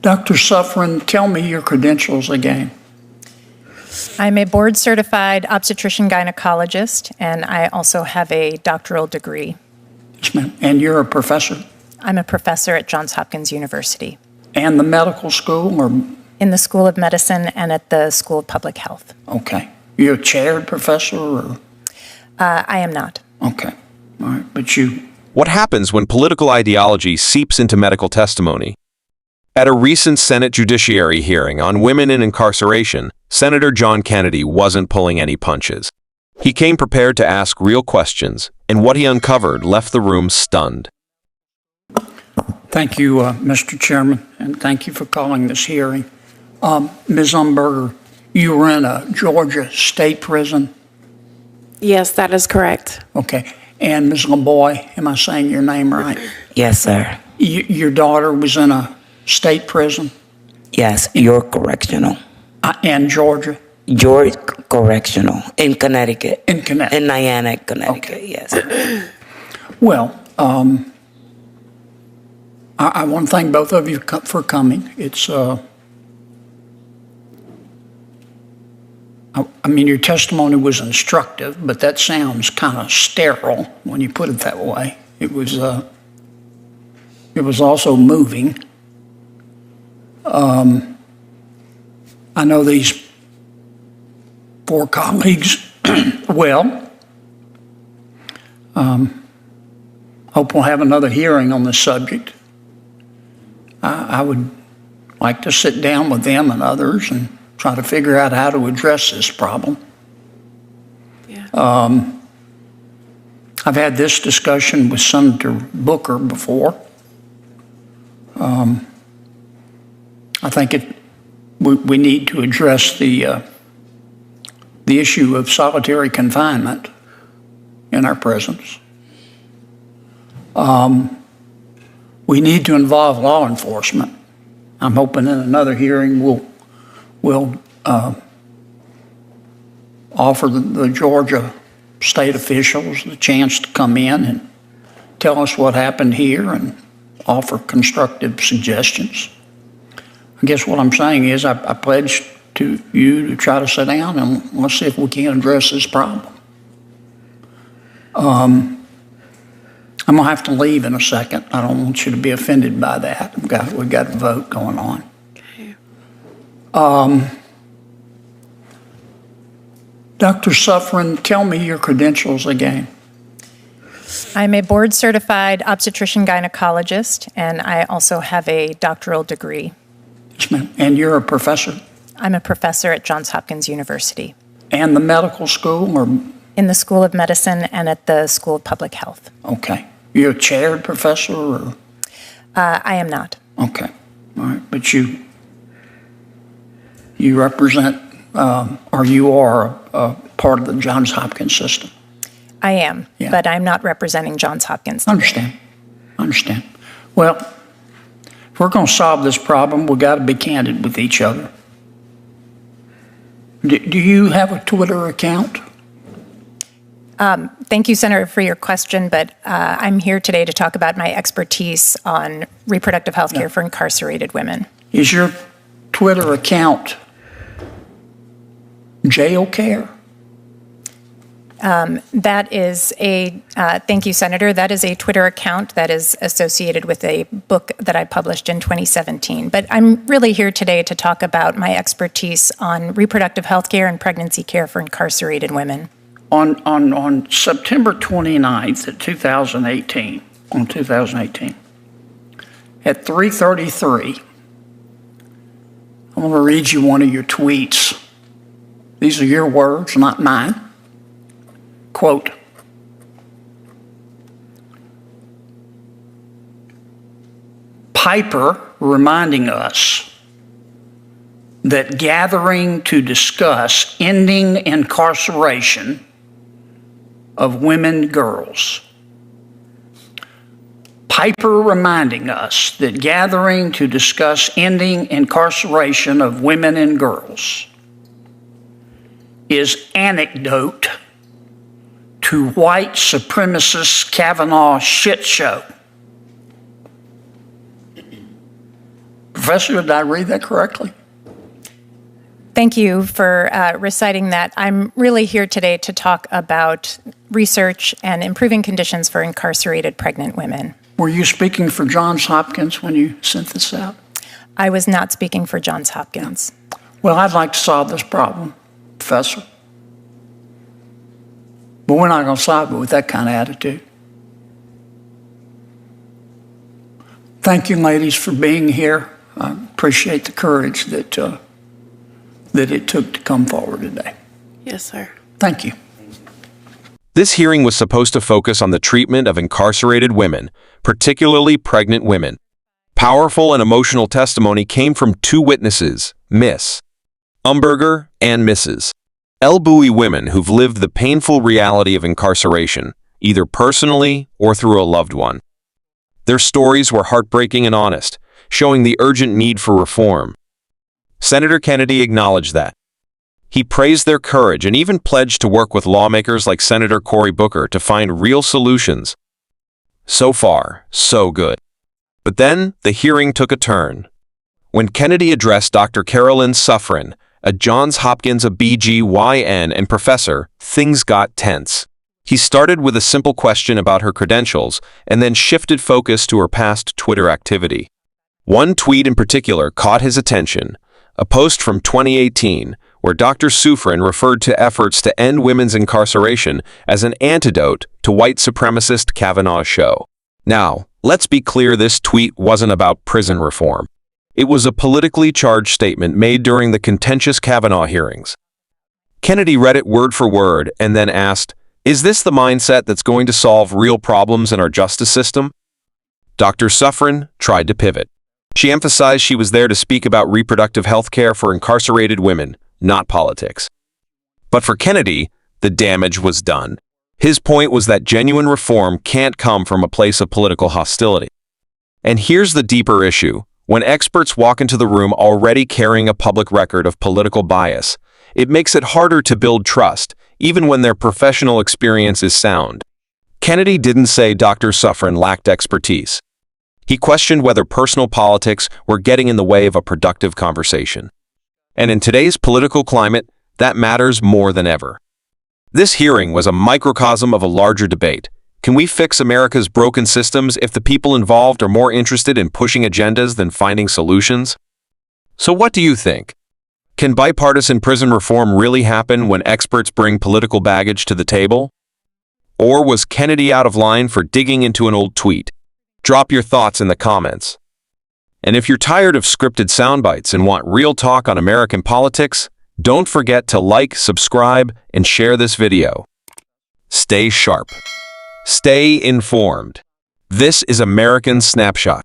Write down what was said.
Dr. Sufrin, tell me your credentials again. I'm a board-certified obstetrician gynecologist, and I also have a doctoral degree. Yes, ma'am. And you're a professor? I'm a professor at Johns Hopkins University. And the medical school, or? In the School of Medicine and at the School of Public Health. Okay. You're a chaired professor, or? I am not. Okay. All right. But you... What happens when political ideology seeps into medical testimony? At a recent Senate Judiciary hearing on women in incarceration, Senator John Kennedy wasn't pulling any punches. He came prepared to ask real questions, and what he uncovered left the room stunned. Thank you, Mr. Chairman, and thank you for calling this hearing. Ms. Umberger, you were in a Georgia state prison? Yes, that is correct. Okay. And Ms. LeBoy, am I saying your name right? Yes, sir. Your daughter was in a state prison? Yes, York Correctional. And Georgia? York Correctional in Connecticut. In Connecticut? In Niantic, Connecticut, Okay. yes. Well, I want to thank both of you for coming. It's, I mean, your testimony was instructive, but that sounds kind of sterile when you put it that way. It was also moving. I know these four colleagues well. Hope we'll have another hearing on this subject. I would like to sit down with them and others and try to figure out how to address this problem. Yeah. I've had this discussion with Senator Booker before. I think we need to address the issue of solitary confinement in our prisons. We need to involve law enforcement. I'm hoping in another hearing we'll offer the Georgia state officials the chance to come in and tell us what happened here and offer constructive suggestions. I guess what I'm saying is I pledge to you to try to sit down and let's see if we can address this problem. I'm going to have to leave in a second. I don't want you to be offended by that. We've got a vote going on. Okay. Dr. Sufrin, tell me your credentials again. I'm a board-certified obstetrician gynecologist, and I also have a doctoral degree. Yes, ma'am. And you're a professor? I'm a professor at Johns Hopkins University. And the medical school, or? In the School of Medicine and at the School of Public Health. Okay. You're a chaired professor, or? I am not. Okay. All right. But you represent, or you are a part of the Johns Hopkins system? I am, Yeah. but I'm not representing Johns Hopkins. Understand. Well, if we're going to solve this problem, we've got to be candid with each other. Do you have a Twitter account? Thank you, Senator, for your question, but I'm here today to talk about my expertise on reproductive health care for incarcerated women. Is your Twitter account jail care? That is thank you, Senator, that is a Twitter account that is associated with a book that I published in 2017. But I'm really here today to talk about my expertise on reproductive health care and pregnancy care for incarcerated women. On September 29th of 2018, at 3:33, I'm going to read you one of your tweets. These are your words, not mine. Quote, Piper reminding us that gathering to discuss ending incarceration of women girls. Piper reminding us that gathering to discuss ending incarceration of women and girls is anecdote to white supremacist Kavanaugh shit show. Professor, did I read that correctly? Thank you for reciting that. I'm really here today to talk about research and improving conditions for incarcerated pregnant women. Were you speaking for Johns Hopkins when you sent this out? I was not speaking for Johns Hopkins. Well, I'd like to solve this problem, Professor. But we're not going to solve it with that kind of attitude. Thank you, ladies, for being here. I appreciate the courage that it took to come forward today. Yes, sir. Thank you. This hearing was supposed to focus on the treatment of incarcerated women, particularly pregnant women. Powerful and emotional testimony came from two witnesses, Miss Umberger and Mrs. El Bowie, women who've lived the painful reality of incarceration, either personally or through a loved one. Their stories were heartbreaking and honest, showing the urgent need for reform. Senator Kennedy acknowledged that. He praised their courage and even pledged to work with lawmakers like Senator Cory Booker to find real solutions. So far, so good. But then, the hearing took a turn. When Kennedy addressed Dr. Carolyn Sufrin, a Johns Hopkins OB/GYN and professor, things got tense. He started with a simple question about her credentials and then shifted focus to her past Twitter activity. One tweet in particular caught his attention, a post from 2018 where Dr. Sufrin referred to efforts to end women's incarceration as an antidote to white supremacist Kavanaugh's show. Now, let's be clear, this tweet wasn't about prison reform. It was a politically charged statement made during the contentious Kavanaugh hearings. Kennedy read it word for word and then asked, "Is this the mindset that's going to solve real problems in our justice system?" Dr. Sufrin tried to pivot. She emphasized she was there to speak about reproductive health care for incarcerated women, not politics. But for Kennedy, the damage was done. His point was that genuine reform can't come from a place of political hostility. And here's the deeper issue. When experts walk into the room already carrying a public record of political bias, it makes it harder to build trust, even when their professional experience is sound. Kennedy didn't say Dr. Sufrin lacked expertise. He questioned whether personal politics were getting in the way of a productive conversation. And in today's political climate, that matters more than ever. This hearing was a microcosm of a larger debate. Can we fix America's broken systems if the people involved are more interested in pushing agendas than finding solutions? So what do you think? Can bipartisan prison reform really happen when experts bring political baggage to the table? Or was Kennedy out of line for digging into an old tweet? Drop your thoughts in the comments. And if you're tired of scripted soundbites and want real talk on American politics, don't forget to like, subscribe, and share this video. Stay sharp. Stay informed. This is American Snapshot.